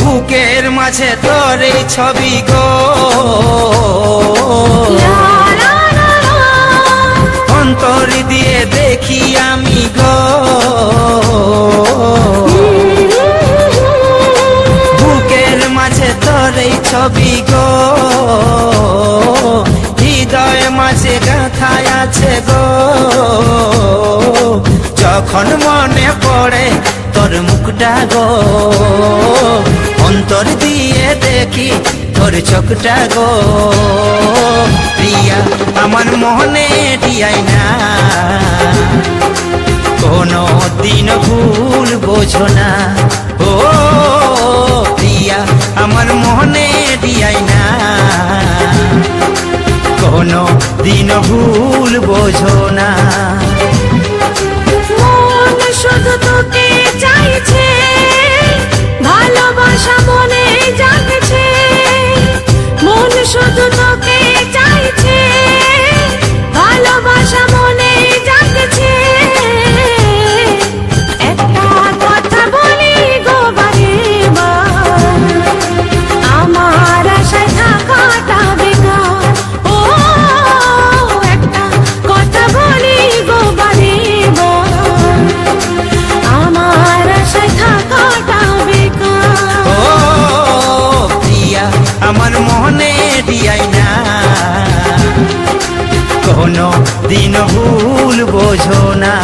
বুকের মাঝে তোর এই ছবি গো, অন্তর দিয়ে দেখি আমি গো, বুকের মাঝে তোর এই ছবি গো, হৃদয় মাঝে গাঁথায় আছে গো। যখন মনে পড়ে তোর মুখটা গো, অন্তর দিয়ে দেখি তোর চোখটা গো। প্রিয়া আমার মনে দিয়াই না, কোনো দিন ভুল বোঝো না। ও প্রিয়া আমার মনে দিয়াই না, কোনো দিন ভুল বোঝো না। মন শুধু তোকে চাইছে, ভালোবাসা মনে জাগছে। মন শুধু তোকে চাইছে, ভালোবাসা মনে জাগছে। একটা কথা বলি গো বারে বার, আমার আশায় থাকাটা বেকার। ও একটা কথা বলি গো বারে বার, আমার আশায় থাকাটা বেকার। ও প্রিয়া আমার মনে দিয়াই না, কোনো দিন ভুল বোঝো না।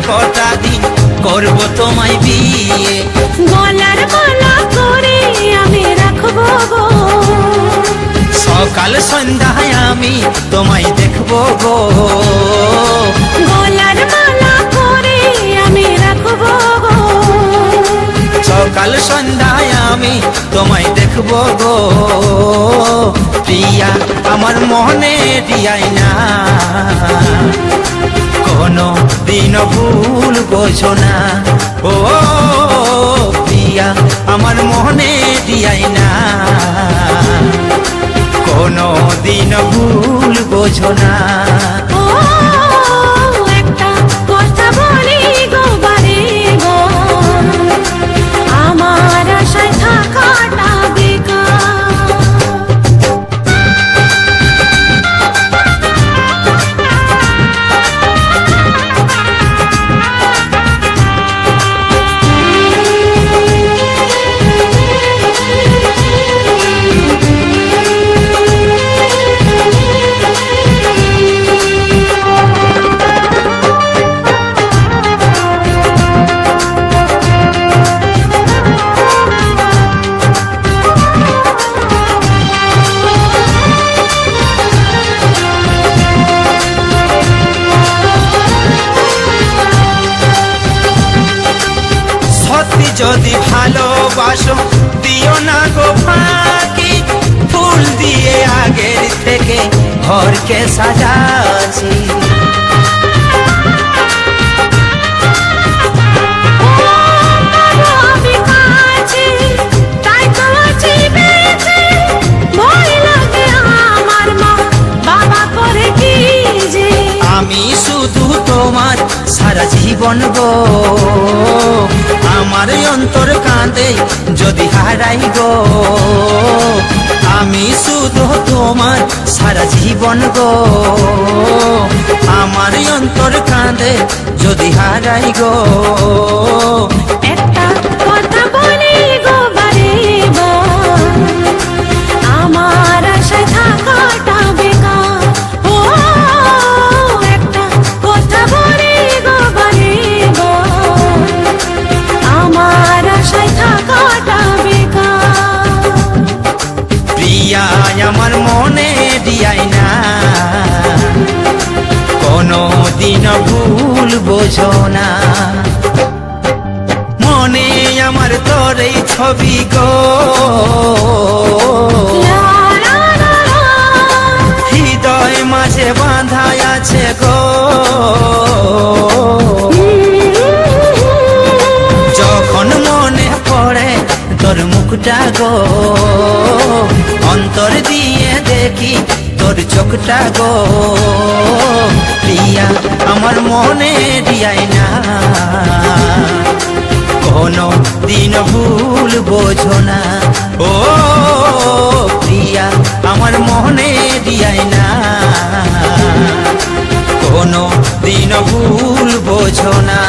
কটা দিন করবো তোমায় বিয়ে, গলার মালা করে আমি রাখবো গো, সকাল সন্ধ্যায় আমি তোমায় দেখবো গো। গলার মালা করে আমি রাখবো গো, সকাল সন্ধ্যায় আমি তোমায় দেখবো গো। প্রিয়া আমার মনে দিয়াই না, কোনো দিন ভুল বোঝো না। ও প্রিয়া আমার মনে দিয়াই না, কোনো দিন ভুল বোঝো না। ও একটা কথা বলি গো বারে গো, আমার আশায় থাকাটা বেকার। যদি ভালোবাসো দিও না গো ফাঁকি, ফুল দিয়ে আগের থেকে ঘরকে সাজাচ্ছি। আমি কাছে তাই তো আছি বেঁচে, ভয় লাগে আমার মা বাবা করে কি যে। আমি শুধু তোমার সারা জীবন গো, আমার অন্তর কাঁদে যদি হারাই গো। আমি শুধু তোমার সারা জীবন গো, আমার অন্তর কাঁদে যদি হারাই গো। একটা কথা বলি গো বারে বার, আমার আশায় থাকাটা বেকার। ও একটা কথা বলি গো বারে বার, আমার আশায় থাকাটা বেকার। প্রিয়া আমার মনে দিয়াই না, কোনো দিন ভুল বোঝো না। মনে আমার তোর এই ছবি গো, লা লা লা লা। হৃদয় মাঝে বাঁধা আছে গো। যখন মনে পড়ে তোর মুখটা গো, অন্তর দিয়ে দেখি তোর চোখটা গো। প্রিয়া আমার মনে দিয়াই না, কোনো দিন ভুল বোঝো না। ও প্রিয়া আমার মনে দিয়াই না, কোনো দিন ভুল বোঝো না।